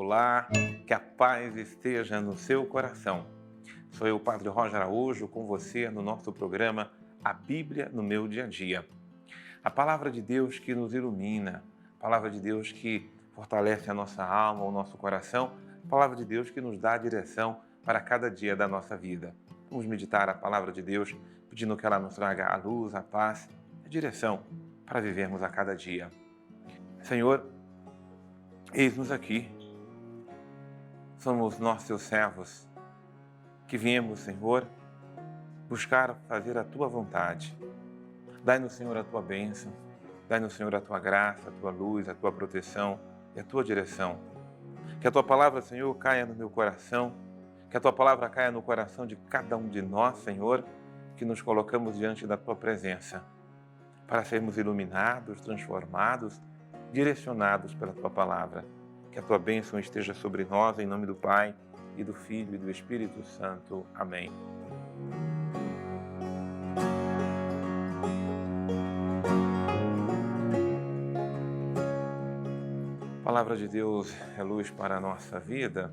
olá, que a paz esteja no seu coração. Sou eu, Padre Roger Araújo, com você no nosso programa A Bíblia no Meu Dia a Dia. A palavra de Deus que nos ilumina, a palavra de Deus que fortalece a nossa alma, o nosso coração, a palavra de Deus que nos dá a direção para cada dia da nossa vida. Vamos meditar a palavra de Deus, pedindo que ela nos traga a luz, a paz, a direção para vivermos a cada dia. Senhor, eis-nos aqui. Somos nós, teus servos, que viemos, Senhor, buscar fazer a tua vontade. Dai-nos, Senhor, a tua bênção. Dai-nos, Senhor, a tua graça, a tua luz, a tua proteção e a tua direção. Que a tua palavra, Senhor, caia no meu coração. Que a tua palavra caia no coração de cada um de nós, Senhor, que nos colocamos diante da tua presença, para sermos iluminados, transformados, direcionados pela tua palavra. Que a tua bênção esteja sobre nós, em nome do Pai, e do Filho e do Espírito Santo. Amém. A palavra de Deus é luz para a nossa vida,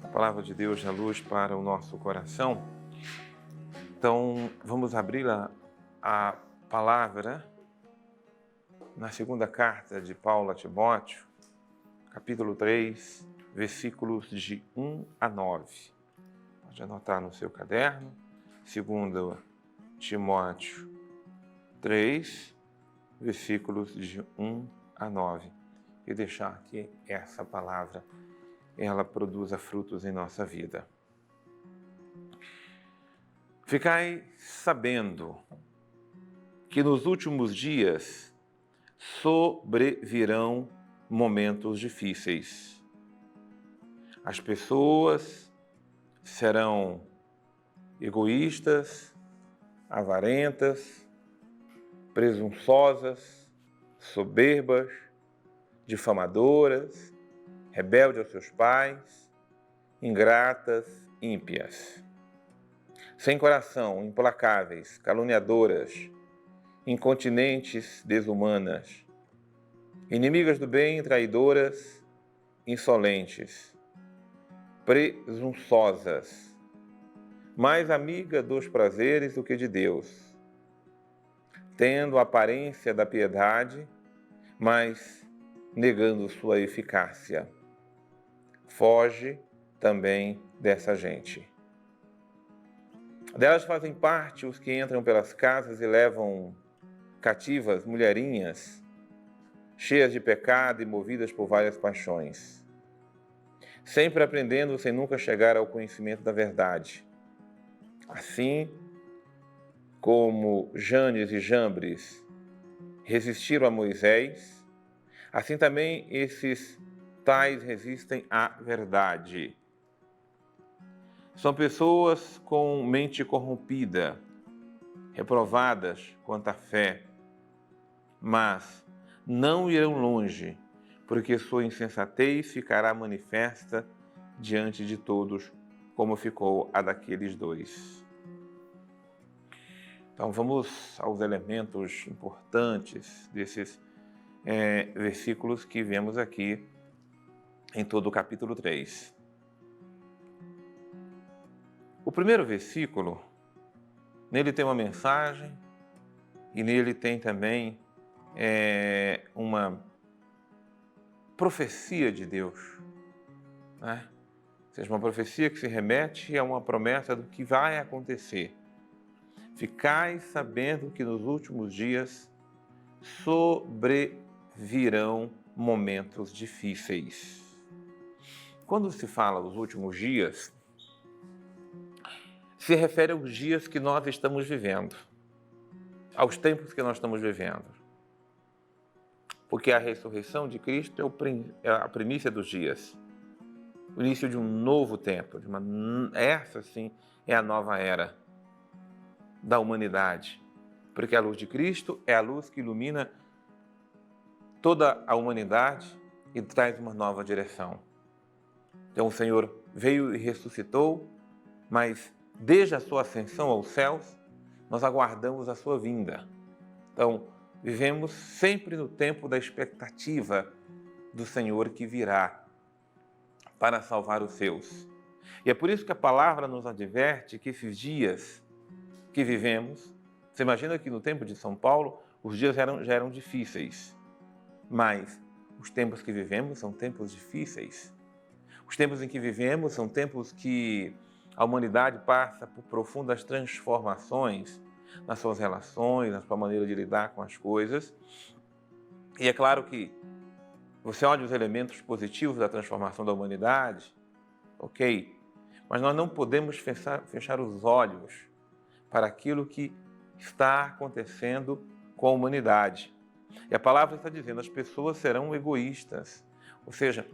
a palavra de Deus é luz para o nosso coração. Então, vamos abrir a palavra na segunda carta de Paulo a Timóteo, capítulo 3, versículos de 1 a 9. Pode anotar no seu caderno, 2 Timóteo 3, versículos de 1 a 9. E deixar que essa palavra, ela produza frutos em nossa vida. Ficai sabendo que nos últimos dias sobrevirão momentos difíceis. As pessoas serão egoístas, avarentas, presunçosas, soberbas, difamadoras, rebeldes aos seus pais, ingratas, ímpias, sem coração, implacáveis, caluniadoras, incontinentes, desumanas, inimigas do bem, traidoras, insolentes, presunçosas, mais amiga dos prazeres do que de Deus, tendo a aparência da piedade, mas negando sua eficácia. Foge também dessa gente. Delas fazem parte os que entram pelas casas e levam cativas mulherinhas, cheias de pecado e movidas por várias paixões, sempre aprendendo sem nunca chegar ao conhecimento da verdade. Assim como Janes e Jambres resistiram a Moisés, assim também esses tais resistem à verdade. São pessoas com mente corrompida, reprovadas quanto à fé, mas não irão longe, porque sua insensatez ficará manifesta diante de todos, como ficou a daqueles dois. Então vamos aos elementos importantes desses versículos que vemos aqui em todo o capítulo 3. O primeiro versículo, nele tem uma mensagem e nele tem também uma profecia de Deus, né? Ou seja, uma profecia que se remete a uma promessa do que vai acontecer. Ficai sabendo que nos últimos dias sobrevirão momentos difíceis. Quando se fala dos últimos dias, se refere aos dias que nós estamos vivendo, aos tempos que nós estamos vivendo. Porque a ressurreição de Cristo é a primícia dos dias, o início de um novo tempo, essa sim é a nova era da humanidade, porque a luz de Cristo é a luz que ilumina toda a humanidade e traz uma nova direção. Então o Senhor veio e ressuscitou, mas desde a sua ascensão aos céus, nós aguardamos a sua vinda. Então, vivemos sempre no tempo da expectativa do Senhor que virá. para salvar os seus. E é por isso que a palavra nos adverte que esses dias que vivemos, você imagina que no tempo de São Paulo, os dias já eram difíceis, mas os tempos que vivemos são tempos difíceis. Os tempos em que vivemos são tempos que a humanidade passa por profundas transformações nas suas relações, na sua maneira de lidar com as coisas. E é claro que você olha os elementos positivos da transformação da humanidade, ok? Mas nós não podemos fechar os olhos para aquilo que está acontecendo com a humanidade. E a palavra está dizendo, as pessoas serão egoístas. Ou seja,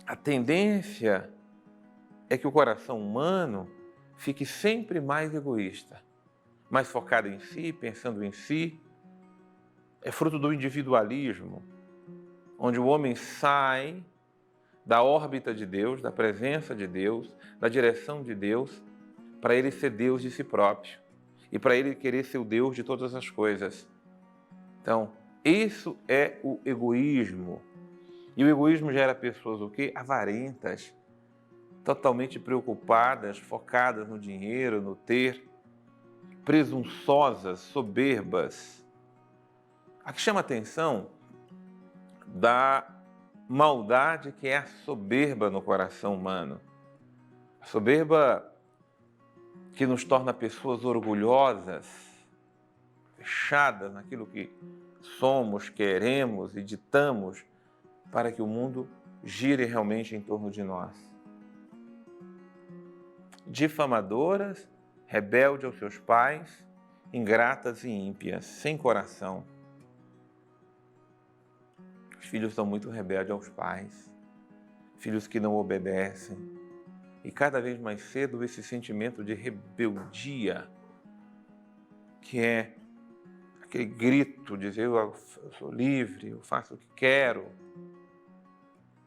a tendência é que o coração humano fique sempre mais egoísta, mais focado em si, pensando em si. É fruto do individualismo, onde o homem sai da órbita de Deus, da presença de Deus, da direção de Deus, para ele ser Deus de si próprio e para ele querer ser o Deus de todas as coisas. Então, isso é o egoísmo. E o egoísmo gera pessoas o quê? Avarentas, totalmente preocupadas, focadas no dinheiro, no ter, presunçosas, soberbas. A que chama a atenção da maldade que é a soberba no coração humano. A soberba que nos torna pessoas orgulhosas, fechadas naquilo que somos, queremos e ditamos para que o mundo gire realmente em torno de nós. Difamadoras, rebeldes aos seus pais, ingratas e ímpias, sem coração. Os filhos são muito rebeldes aos pais, filhos que não obedecem. E cada vez mais cedo esse sentimento de rebeldia, que é aquele grito, dizer eu sou livre, eu faço o que quero.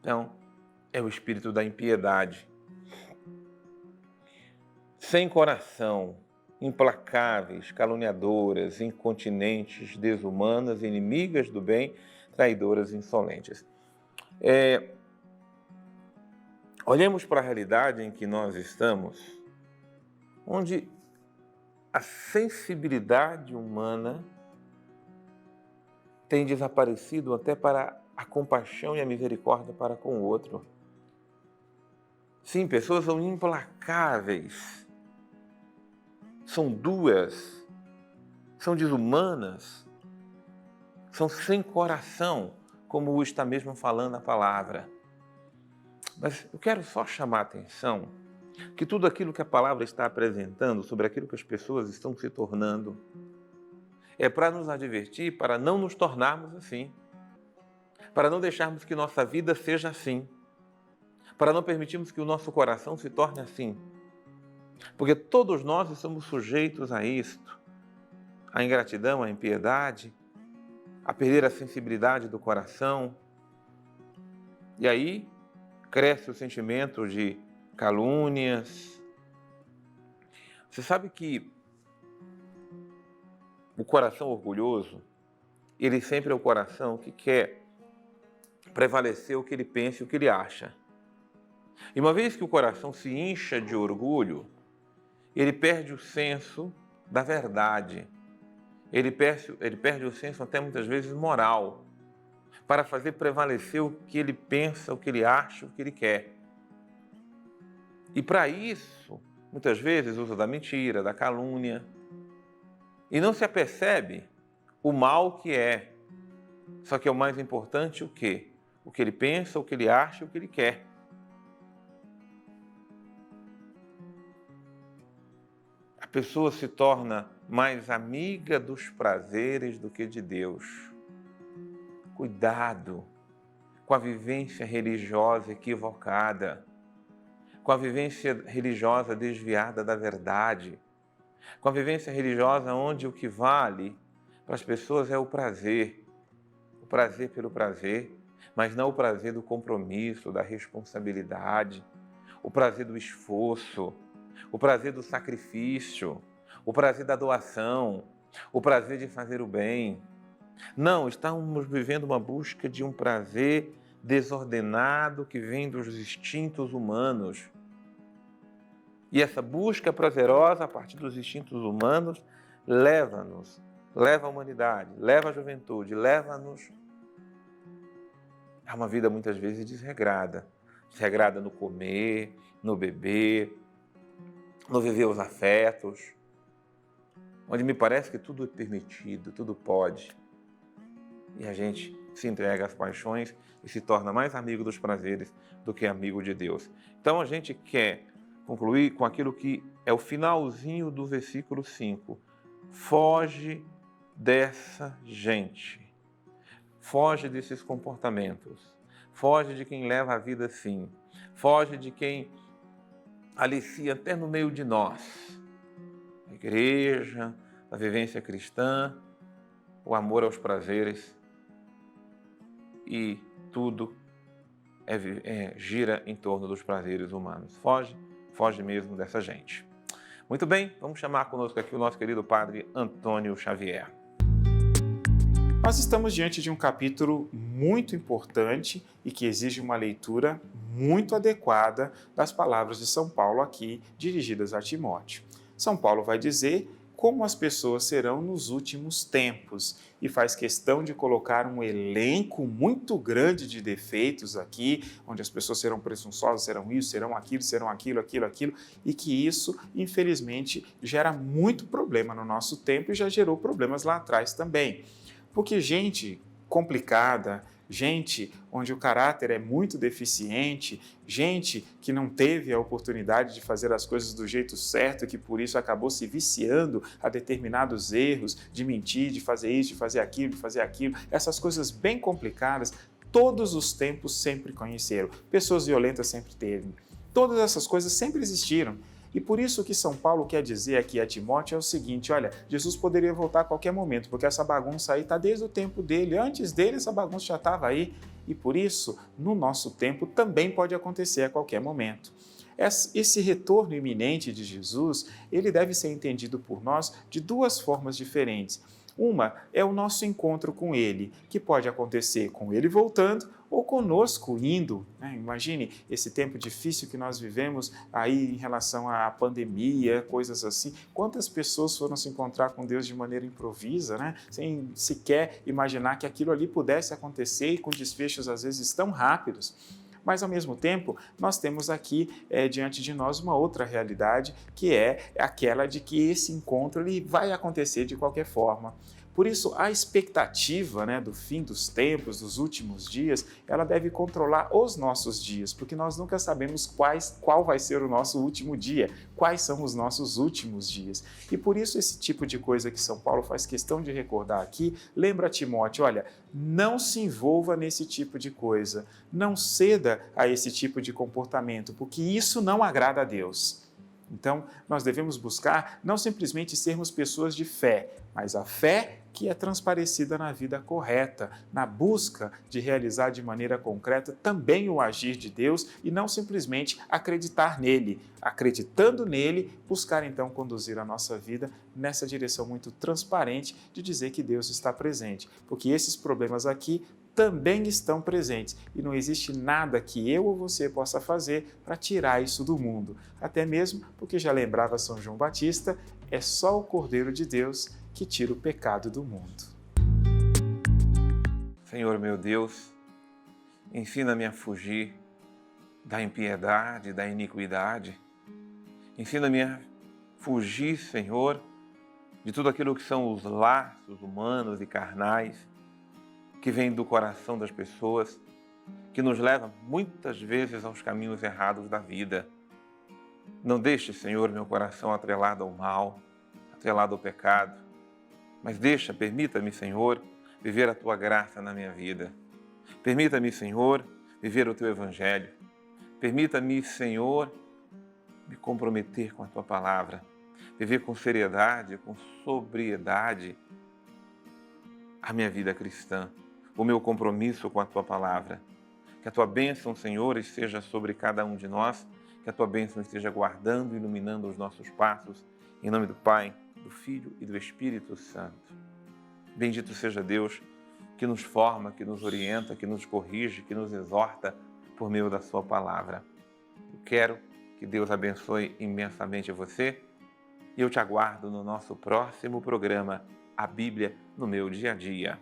Então, é o espírito da impiedade. Sem coração, implacáveis, caluniadoras, incontinentes, desumanas, inimigas do bem, traidoras e insolentes. Olhemos para a realidade em que nós estamos, onde a sensibilidade humana tem desaparecido até para a compaixão e a misericórdia para com o outro. Sim, pessoas são implacáveis, são duras, são desumanas, são sem coração, como está mesmo falando a palavra. Mas eu quero só chamar a atenção que tudo aquilo que a palavra está apresentando sobre aquilo que as pessoas estão se tornando é para nos advertir, para não nos tornarmos assim, para não deixarmos que nossa vida seja assim, para não permitirmos que o nosso coração se torne assim. Porque todos nós estamos sujeitos a isto, à ingratidão, à impiedade, a perder a sensibilidade do coração. E aí cresce o sentimento de calúnias. Você sabe que o coração orgulhoso, ele sempre é o coração que quer prevalecer o que ele pensa e o que ele acha. E uma vez que o coração se incha de orgulho, ele perde o senso da verdade. Ele perde o senso até muitas vezes moral, para fazer prevalecer o que ele pensa, o que ele acha, o que ele quer. E para isso, muitas vezes usa da mentira, da calúnia. E não se apercebe o mal que é. Só que é o mais importante o quê? O que ele pensa, o que ele acha, o que ele quer. A pessoa se torna mais amiga dos prazeres do que de Deus. Cuidado com a vivência religiosa equivocada, com a vivência religiosa desviada da verdade, com a vivência religiosa onde o que vale para as pessoas é o prazer pelo prazer, mas não o prazer do compromisso, da responsabilidade, o prazer do esforço, o prazer do sacrifício, o prazer da doação, o prazer de fazer o bem. Não, estamos vivendo uma busca de um prazer desordenado que vem dos instintos humanos. E essa busca prazerosa a partir dos instintos humanos leva a humanidade, leva a juventude, leva-nos a uma vida muitas vezes desregrada. Desregrada no comer, no beber, no viver os afetos, onde me parece que tudo é permitido, tudo pode. E a gente se entrega às paixões e se torna mais amigo dos prazeres do que amigo de Deus. Então a gente quer concluir com aquilo que é o finalzinho do versículo 5. Foge dessa gente. Foge desses comportamentos. Foge de quem leva a vida assim. Foge de quem alicia até no meio de nós. A igreja, a vivência cristã, o amor aos prazeres e tudo gira em torno dos prazeres humanos. Foge mesmo dessa gente. Muito bem, vamos chamar conosco aqui o nosso querido Padre Antônio Xavier. Nós estamos diante de um capítulo muito importante e que exige uma leitura muito adequada das palavras de São Paulo aqui, dirigidas a Timóteo. São Paulo vai dizer como as pessoas serão nos últimos tempos e faz questão de colocar um elenco muito grande de defeitos aqui, onde as pessoas serão presunçosas, serão isso, serão aquilo, e que isso, infelizmente, gera muito problema no nosso tempo e já gerou problemas lá atrás também. Porque gente complicada, gente onde o caráter é muito deficiente, gente que não teve a oportunidade de fazer as coisas do jeito certo, que por isso acabou se viciando a determinados erros, de mentir, de fazer isso, de fazer aquilo, essas coisas bem complicadas, todos os tempos sempre conheceram. Pessoas violentas sempre teve. Todas essas coisas sempre existiram. E por isso que São Paulo quer dizer aqui a Timóteo é o seguinte, olha, Jesus poderia voltar a qualquer momento, porque essa bagunça aí está desde o tempo dele, antes dele essa bagunça já estava aí, e por isso, no nosso tempo, também pode acontecer a qualquer momento. Esse retorno iminente de Jesus, ele deve ser entendido por nós de duas formas diferentes. Uma é o nosso encontro com Ele, que pode acontecer com Ele voltando ou conosco indo. Imagine esse tempo difícil que nós vivemos aí em relação à pandemia, coisas assim. Quantas pessoas foram se encontrar com Deus de maneira improvisa, sem sequer imaginar que aquilo ali pudesse acontecer e com desfechos às vezes tão rápidos. Mas, ao mesmo tempo, nós temos aqui diante de nós uma outra realidade, que é aquela de que esse encontro ele vai acontecer de qualquer forma. Por isso, a expectativa do fim dos tempos, dos últimos dias, ela deve controlar os nossos dias, porque nós nunca sabemos qual vai ser o nosso último dia, quais são os nossos últimos dias. E por isso esse tipo de coisa que São Paulo faz questão de recordar aqui, lembra Timóteo, olha, não se envolva nesse tipo de coisa, não ceda a esse tipo de comportamento, porque isso não agrada a Deus. Então, nós devemos buscar não simplesmente sermos pessoas de fé, mas a fé que é transparecida na vida correta, na busca de realizar de maneira concreta também o agir de Deus e não simplesmente acreditar nele. Acreditando nele, buscar então conduzir a nossa vida nessa direção muito transparente de dizer que Deus está presente, porque esses problemas aqui também estão presentes e não existe nada que eu ou você possa fazer para tirar isso do mundo. Até mesmo porque já lembrava São João Batista, é só o Cordeiro de Deus que tira o pecado do mundo. Senhor meu Deus, ensina-me a fugir da impiedade, da iniquidade. Ensina-me a fugir, Senhor, de tudo aquilo que são os laços humanos e carnais que vêm do coração das pessoas, que nos leva muitas vezes aos caminhos errados da vida. Não deixe, Senhor, meu coração atrelado ao mal, atrelado ao pecado, mas permita-me, Senhor, viver a Tua graça na minha vida. Permita-me, Senhor, viver o Teu Evangelho. Permita-me, Senhor, me comprometer com a Tua Palavra, viver com seriedade, com sobriedade a minha vida cristã, o meu compromisso com a Tua Palavra. Que a Tua bênção, Senhor, esteja sobre cada um de nós, que a Tua bênção esteja guardando e iluminando os nossos passos, em nome do Pai, do Filho e do Espírito Santo. Bendito seja Deus, que nos forma, que nos orienta, que nos corrige, que nos exorta por meio da sua palavra. Eu quero que Deus abençoe imensamente você e eu te aguardo no nosso próximo programa, A Bíblia no meu Dia a Dia.